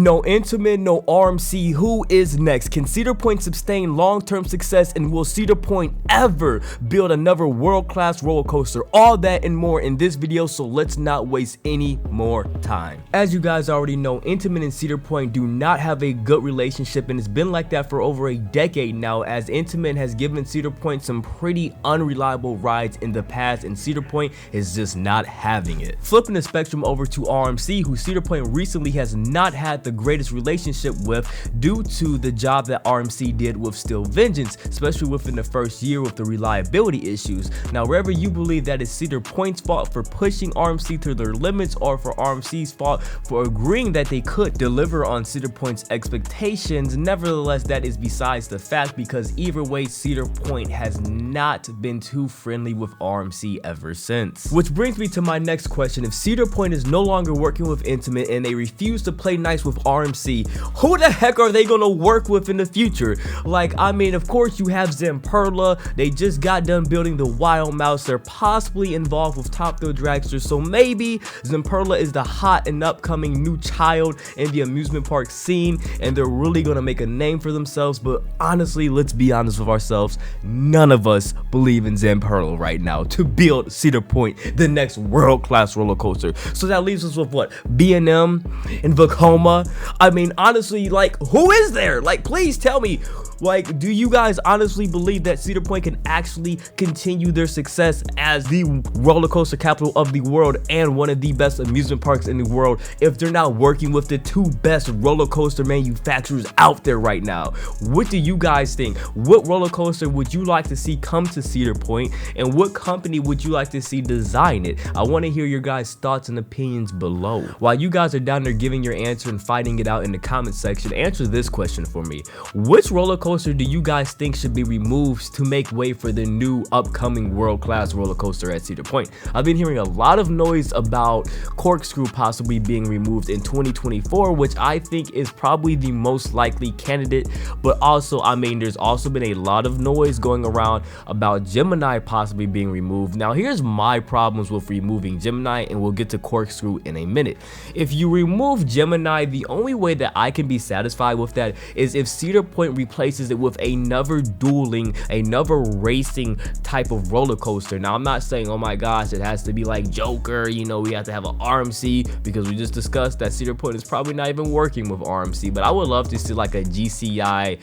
No Intamin, no RMC, who is next? Can Cedar Point sustain long-term success, and will Cedar Point ever build another world-class roller coaster? All that and more in this video, so let's not waste any more time. As you guys already know, Intamin and Cedar Point do not have a good relationship, and it's been like that for over a decade now, as Intamin has given Cedar Point some pretty unreliable rides in the past, and Cedar Point is just not having it. Flipping the spectrum over to RMC, who Cedar Point recently has not had the greatest relationship with due to the job that RMC did with Steel Vengeance, especially within the first year with the reliability issues. Now, wherever you believe that is Cedar Point's fault for pushing RMC to their limits, or for RMC's fault for agreeing that they could deliver on Cedar Point's expectations, nevertheless, that is besides the fact, because either way, Cedar Point has not been too friendly with RMC ever since. Which brings me to my next question. If Cedar Point is no longer working with Intamin and they refuse to play nice with RMC, who the heck are they gonna work with in the future? Like, I mean, of course you have Zamperla. They just got done building the Wild Mouse. They're possibly involved with Top Thrill Dragster, so maybe Zamperla is the hot and upcoming new child in the amusement park scene, and they're really gonna make a name for themselves. But honestly, let's be honest with ourselves, none of us believe in Zamperla right now to build Cedar Point the next world-class roller coaster. So that leaves us with what? B&M and Vekoma. I mean, honestly, like, who is there? Like, please tell me. Like, do you guys honestly believe that Cedar Point can actually continue their success as the roller coaster capital of the world and one of the best amusement parks in the world if they're not working with the two best roller coaster manufacturers out there right now? What do you guys think? What roller coaster would you like to see come to Cedar Point, and what company would you like to see design it? I want to hear your guys' thoughts and opinions below. While you guys are down there giving your answer and fighting it out in the comment section, answer this question for me. Which roller coaster do you guys think should be removed to make way for the new upcoming world-class roller coaster at Cedar Point? I've been hearing a lot of noise about Corkscrew possibly being removed in 2024, which I think is probably the most likely candidate. But also, I mean, there's also been a lot of noise going around about Gemini possibly being removed. Now, here's my problems with removing Gemini, and we'll get to Corkscrew in a minute. If you remove Gemini, the only way that I can be satisfied with that is if Cedar Point replaces it with another dueling, another racing type of roller coaster. Now, I'm not saying, oh my gosh, it has to be like Joker, you know, we have to have an RMC, because we just discussed that Cedar Point is probably not even working with RMC. But I would love to see like a GCI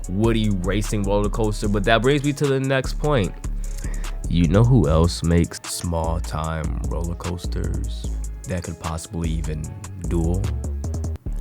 Woody racing roller coaster. But that brings me to the next point. You know who else makes small time roller coasters that could possibly even duel?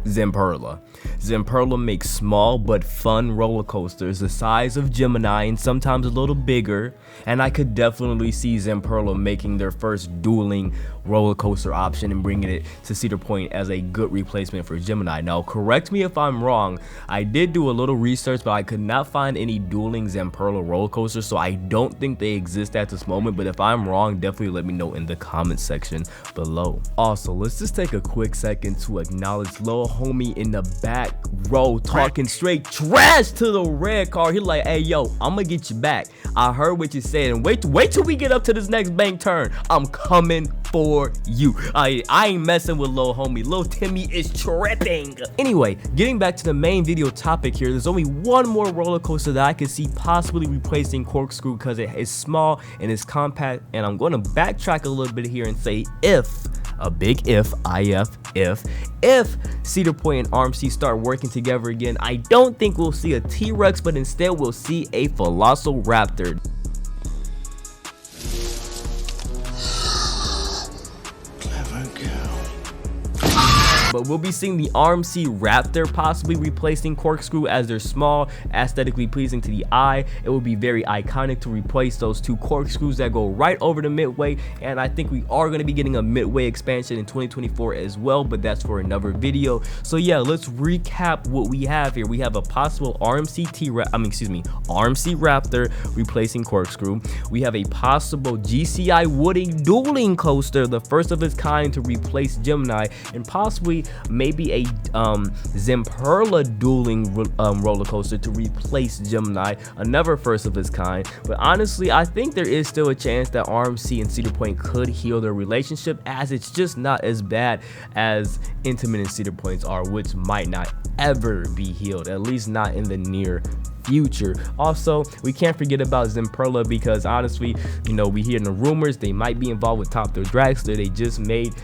Zamperla. Zamperla makes small but fun roller coasters the size of Gemini and sometimes a little bigger, and I could definitely see Zamperla making their first dueling roller coaster option and bringing it to Cedar Point as a good replacement for Gemini. Now, correct me if I'm wrong. I did do a little research, but I could not find any dueling Zamperla roller coasters, so I don't think they exist at this moment. But if I'm wrong, definitely let me know in the comment section below. Also, let's just take a quick second to acknowledge Lil Homie in the back row talking straight trash to the red car. He like, hey yo, I'm gonna get you back. I heard what you said, and wait till we get up to this next bank turn. I'm coming for you. I ain't messing with Lil Homie. Lil Timmy is tripping. Anyway, getting back to the main video topic here, there's only one more roller coaster that I could see possibly replacing Corkscrew because it is small and it's compact, and I'm going to backtrack a little bit here and say if, a big if, if Cedar Point and RMC start working together again, I don't think we'll see a T-Rex, but instead we'll see a Velociraptor. But we'll be seeing the RMC Raptor possibly replacing Corkscrew, as they're small, aesthetically pleasing to the eye. It will be very iconic to replace those two Corkscrews that go right over the midway, and I think we are going to be getting a midway expansion in 2024 as well, but that's for another video. So yeah, let's recap what we have here. We have a possible RMC Raptor replacing Corkscrew. We have a possible GCI Woody dueling coaster, the first of its kind to replace Gemini, and possibly maybe a Zamperla dueling roller coaster to replace Gemini, another first of its kind. But honestly, I think there is still a chance that RMC and Cedar Point could heal their relationship, as it's just not as bad as Intamin and Cedar Points are, which might not ever be healed, at least not in the near future. Also, we can't forget about Zamperla, because honestly, you know, we hear the rumors they might be involved with Top Thrill Dragster. They just made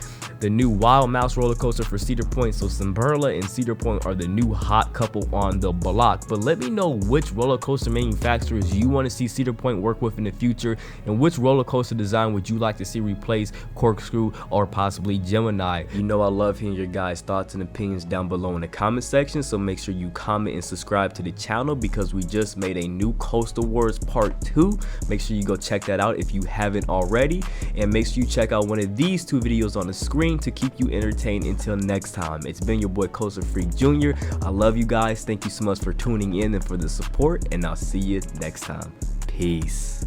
the new Wild Mouse roller coaster for Cedar Point, so Zamperla and Cedar Point are the new hot couple on the block. But let me know which roller coaster manufacturers you want to see Cedar Point work with in the future, and which roller coaster design would you like to see replace Corkscrew or possibly Gemini. You know, I love hearing your guys' thoughts and opinions down below in the comment section, so make sure you comment and subscribe to the channel, because we just made a new Coastal Wars Part 2. Make sure you go check that out if you haven't already, and make sure you check out one of these 2 videos on the screen to keep you entertained. Until next time, it's been your boy Coaster Freak Jr. I love you guys. Thank you so much for tuning in and for the support, and I'll see you next time. Peace.